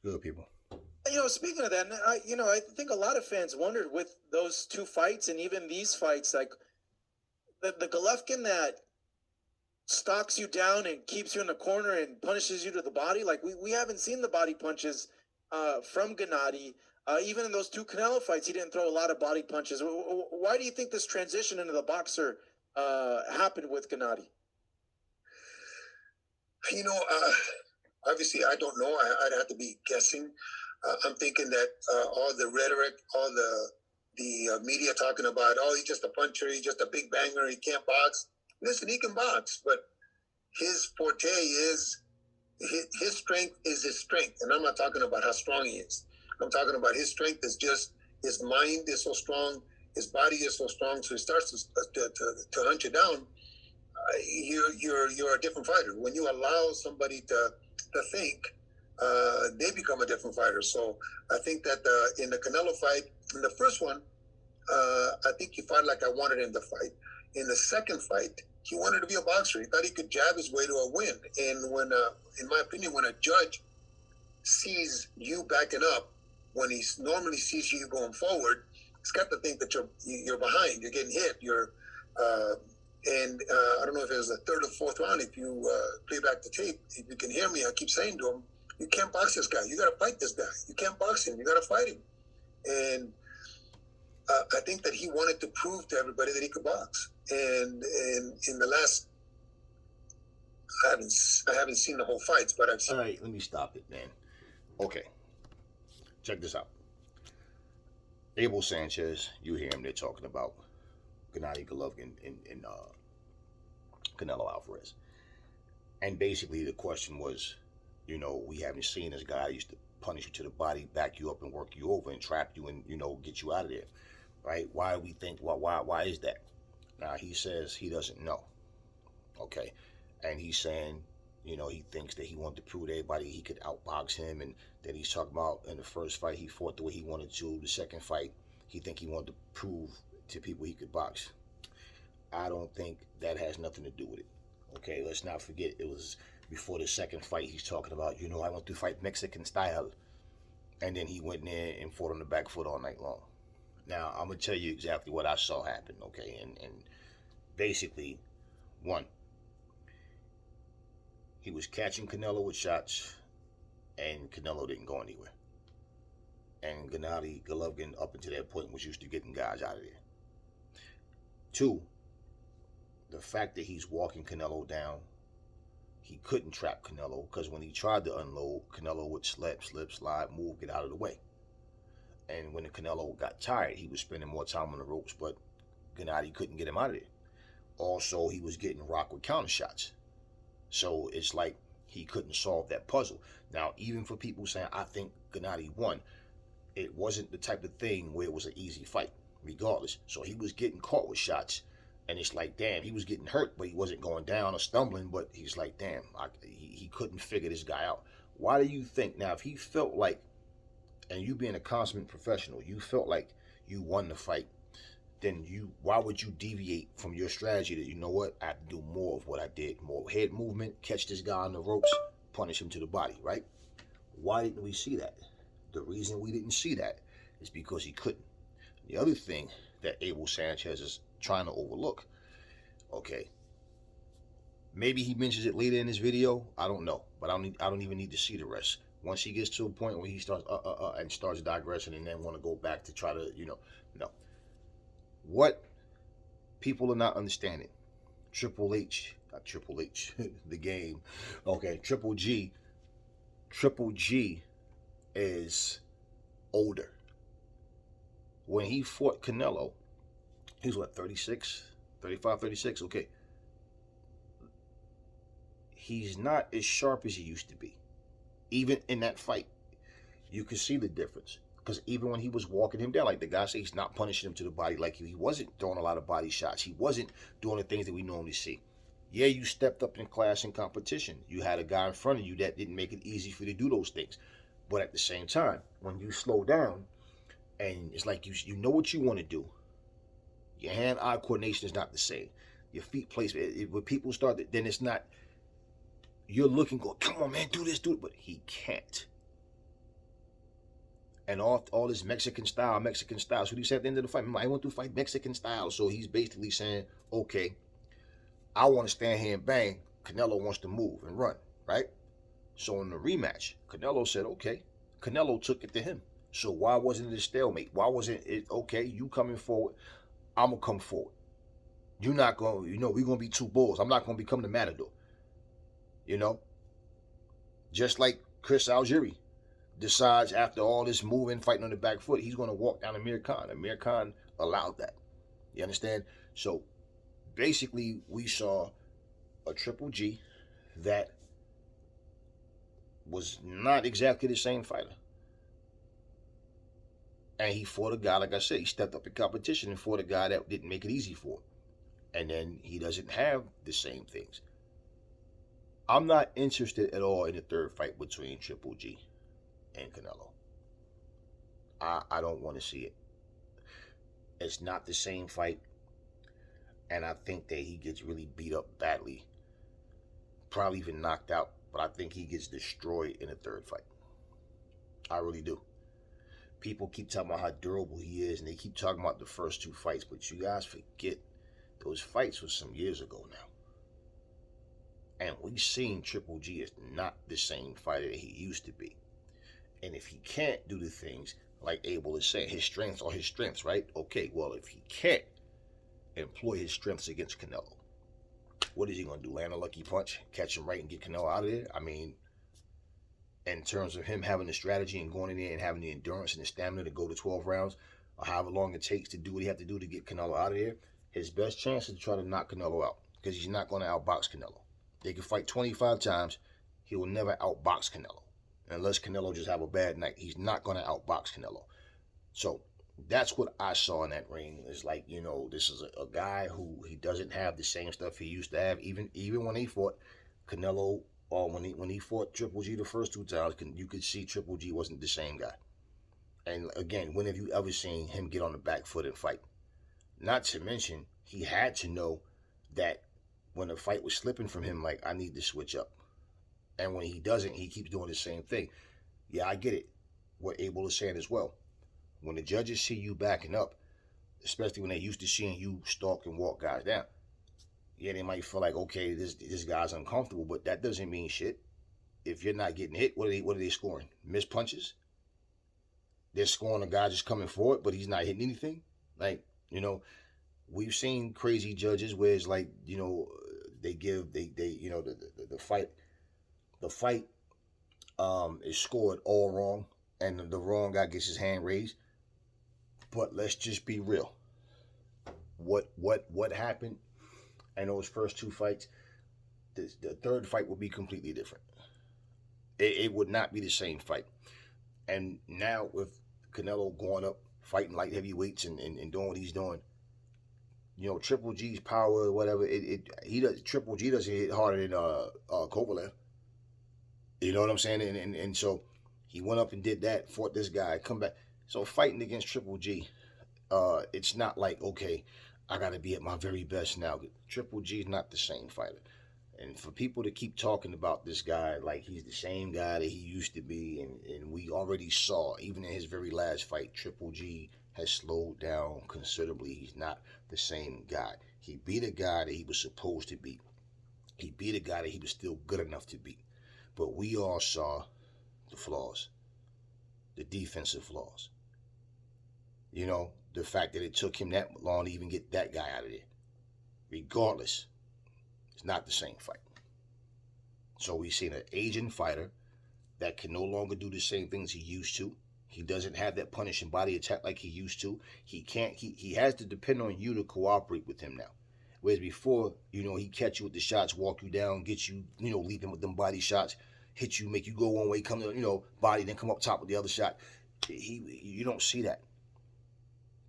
Good people. Speaking of that, I think a lot of fans wondered with those two fights and even these fights, like the Golovkin that stalks you down and keeps you in the corner and punishes you to the body. Like we haven't seen the body punches from Gennady. Even in those two Canelo fights, he didn't throw a lot of body punches. Why do you think this transition into the boxer happened with Gennady? You know, obviously, I don't know. I'd have to be guessing. I'm thinking that all the rhetoric, all the media talking about, oh, he's just a puncher, he's just a big banger, he can't box. Listen, he can box, but his forte is his strength is his strength, and I'm not talking about how strong he is. I'm talking about his strength is just his mind is so strong, his body is so strong, so he starts to hunt you down. You're a different fighter. When you allow somebody to think, they become a different fighter. So I think that in the Canelo fight, in the first one, I think he fought like I wanted him to fight. In the second fight, he wanted to be a boxer. He thought he could jab his way to a win. And when, in my opinion, when a judge sees you backing up, when he normally sees you going forward, he's got to think that you're behind, you're getting hit, I don't know if it was the third or fourth round. If you play back the tape, if you can hear me, I keep saying to him, you can't box this guy. You got to fight this guy. You can't box him. You got to fight him. And I think that he wanted to prove to everybody that he could box. And in the last, I haven't seen the whole fights, but I've seen. All right, let me stop it, man. Okay, check this out. Abel Sanchez, you hear him, they're talking about Gennady Golovkin and Canelo Alvarez. And basically the question was, we haven't seen this guy used to punish you to the body, back you up and work you over and trap you and, get you out of there. Right? Why do we think, why is that? Now he says he doesn't know. Okay. And he's saying, he thinks that he wanted to prove to everybody he could outbox him, and then he's talking about in the first fight he fought the way he wanted to. The second fight, he wanted to prove to people he could box. I don't think that has nothing to do with it. Okay, let's not forget it was before the second fight. He's talking about, I want to fight Mexican style, and then he went in there and fought on the back foot all night long. Now I'm gonna tell you exactly what I saw happen. Okay, and basically, one, he was catching Canelo with shots, and Canelo didn't go anywhere. And Gennady Golovkin, up until that point, was used to getting guys out of there. Two, the fact that he's walking Canelo down, he couldn't trap Canelo because when he tried to unload, Canelo would slip, slide, move, get out of the way. And when the Canelo got tired, he was spending more time on the ropes, but Gennady couldn't get him out of there. Also, he was getting rocked with counter shots. So it's like he couldn't solve that puzzle. Now, even for people saying, I think Gennady won, it wasn't the type of thing where it was an easy fight, regardless. So he was getting caught with shots, and it's like, damn, he was getting hurt, but he wasn't going down or stumbling, but he's like, damn, he couldn't figure this guy out. Why do you think, now, if he felt like, and you being a consummate professional, you felt like you won the fight, then why would you deviate from your strategy that, I have to do more of what I did, more head movement, catch this guy on the ropes, punish him to the body, right? Why didn't we see that? The reason we didn't see that is because he couldn't. The other thing that Abel Sanchez is trying to overlook, okay, maybe he mentions it later in his video, I don't know, but I don't even need to see the rest. Once he gets to a point where he starts and starts digressing and then want to go back to try to, no. What people are not understanding, Triple H, not Triple H, the game, okay, Triple G is older. When he fought Canelo, he was what, 36, 35, 36, okay. He's not as sharp as he used to be. Even in that fight, you could see the difference. Because even when he was walking him down, like the guy said, he's not punishing him to the body. Like he wasn't throwing a lot of body shots. He wasn't doing the things that we normally see. Yeah, you stepped up in class and competition. You had a guy in front of you that didn't make it easy for you to do those things. But at the same time, when you slow down, and it's like you know what you want to do, your hand-eye coordination is not the same. Your feet placement, when people start, then it's not, you're looking, go, come on, man, do this, do it. But he can't. And all this Mexican style. So he said at the end of the fight, I want to fight Mexican style. So he's basically saying, okay, I want to stand here and bang. Canelo wants to move and run, right? So in the rematch, Canelo said, okay. Canelo took it to him. So why wasn't it a stalemate? Why wasn't it, okay, you coming forward, I'm going to come forward. You're not going to, we're going to be two bulls. I'm not going to become the matador. Just like Chris Algieri decides after all this moving, fighting on the back foot, he's going to walk down Amir Khan. Amir Khan allowed that. You understand? So basically, we saw a Triple G that was not exactly the same fighter. And he fought a guy, like I said, he stepped up in competition and fought a guy that didn't make it easy for him. And then he doesn't have the same things. I'm not interested at all in the third fight between Triple G and Canelo. I don't want to see it. It's not the same fight. And I think that he gets really beat up badly. Probably even knocked out. But I think he gets destroyed in the third fight. I really do. People keep talking about how durable he is, and they keep talking about the first two fights, but you guys forget those fights were some years ago now. And we've seen Triple G is not the same fighter that he used to be. And if he can't do the things, like Abel is saying, his strengths are his strengths, right? Okay, well, if he can't employ his strengths against Canelo, what is he going to do? Land a lucky punch, catch him right, and get Canelo out of there? I mean, in terms of him having the strategy and going in there and having the endurance and the stamina to go to 12 rounds, or however long it takes to do what he have to do to get Canelo out of there, his best chance is to try to knock Canelo out, because he's not going to outbox Canelo. They can fight 25 times, he will never outbox Canelo. Unless Canelo just have a bad night, he's not going to outbox Canelo. So that's what I saw in that ring. It's like, this is a guy who he doesn't have the same stuff he used to have. Even when he fought Canelo, or when he fought Triple G the first two times, you could see Triple G wasn't the same guy. And again, when have you ever seen him get on the back foot and fight? Not to mention, he had to know that when the fight was slipping from him, like, I need to switch up. And when he doesn't, he keeps doing the same thing. Yeah, I get it. What Abel is saying as well. When the judges see you backing up, especially when they're used to seeing you stalk and walk guys down, yeah, they might feel like, okay, this guy's uncomfortable, but that doesn't mean shit. If you're not getting hit, what are they scoring? Missed punches? They're scoring a guy just coming forward, but he's not hitting anything? Like, we've seen crazy judges where it's like, they give, the fight is scored all wrong, and the wrong guy gets his hand raised. But let's just be real. What happened in those first two fights? The third fight will be completely different. It would not be the same fight. And now with Canelo going up, fighting light heavyweights and doing what he's doing, Triple G's power, whatever, Triple G doesn't hit harder than Kovalev. You know what I'm saying? And so he went up and did that, fought this guy, come back. So fighting against Triple G, it's not like, okay, I got to be at my very best now. Triple G is not the same fighter. And for people to keep talking about this guy like he's the same guy that he used to be, and we already saw, even in his very last fight, Triple G has slowed down considerably. He's not the same guy. He beat a guy that he was supposed to beat. He beat a guy that he was still good enough to beat. But we all saw the flaws, the defensive flaws. The fact that it took him that long to even get that guy out of there. Regardless, it's not the same fight. So we've seen an aging fighter that can no longer do the same things he used to. He doesn't have that punishing body attack like he used to. He has to depend on you to cooperate with him now. Whereas before, he catch you with the shots, walk you down, get you, lead them with them body shots, hit you, make you go one way, come, body, then come up top with the other shot. You don't see that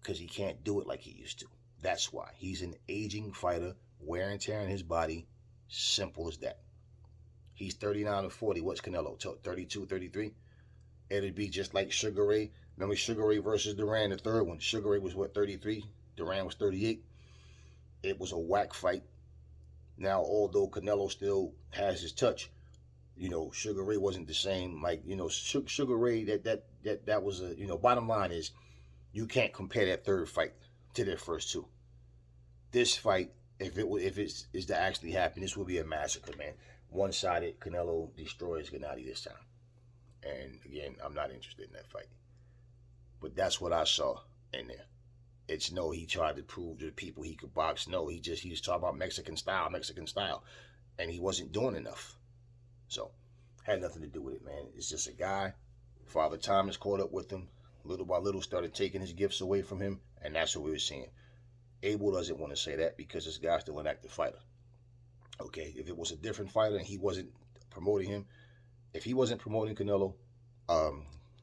because he can't do it like he used to. That's why. He's an aging fighter, wear and tear in his body, simple as that. He's 39 or 40. What's Canelo? 32, 33? It'd be just like Sugar Ray. Remember Sugar Ray versus Duran, the third one? Sugar Ray was, 33? Duran was 38. It was a whack fight. Now, although Canelo still has his touch, You know, Sugar Ray wasn't the same. Like, you know, Sugar Ray, that was a, you know, bottom line is you can't compare that third fight to their first two. This fight, if it's is to actually happen, this will be a massacre, man. One sided. Canelo destroys Gennady this time. And again, I'm not interested in that fight. But that's what I saw in there. It's no, he tried to prove to the people he could box. No, he was talking about Mexican style, and he wasn't doing enough. So, had nothing to do with it, man. It's just a guy. Father Thomas caught up with him. Little by little, started taking his gifts away from him, and that's what we were seeing. Abel doesn't want to say that because this guy's still an active fighter. Okay, if it was a different fighter and he wasn't promoting him, if he wasn't promoting Canelo,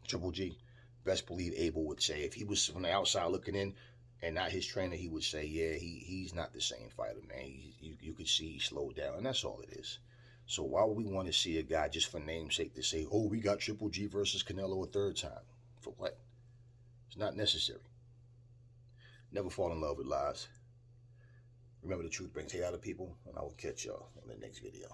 Triple G, best believe Abel would say, if he was from the outside looking in and not his trainer, he would say, yeah, he's not the same fighter, man. You could see he slowed down, and that's all it is. So why would we want to see a guy just for namesake to say, oh, we got Triple G versus Canelo a third time? For what? It's not necessary. Never fall in love with lies. Remember, the truth brings hate out of people, and I will catch y'all on the next video.